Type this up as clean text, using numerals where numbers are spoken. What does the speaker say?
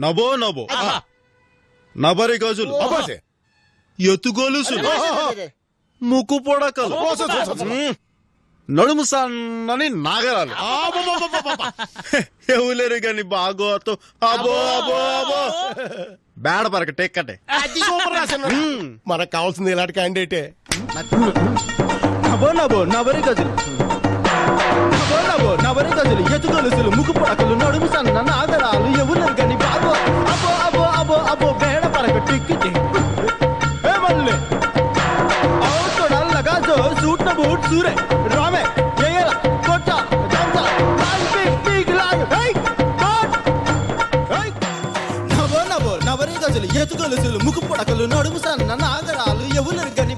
నభో నభో నభరి గజులు ఎత్తుగొలుసులు ముక్కు పొడకలు నడుము సన్నని నాగరాలు ఎవలేరు గాని బాగోతో అబో అబో అబో బేడ పరక టెక్కటే మనకు కావాల్సింది ఇలాంటి క్యాండిడేటే. నభో నభో నవరి గజులు నభో నభో నవరి గజులు ఎత్తుగొలుసులు ముక్కు పొడకలు నడుము సన్న నాగరాలు ఎవలేరు గాని బాగో అబో అబో అబో అబో బేడ పరక టిక్కిటి మళ్ళీ లగా జో సూట్ న బూట్ సూరే రామే ఏయల కొట్ట దంతా లాల్ బిగ్ లాగ్ హై కోట్ హై నభో నభో నవరి గజులు ఎత్తుగొలుసులు ముక్కు పొడకలు నడుము సన్న నాగరాలు ఎవలేరు గాని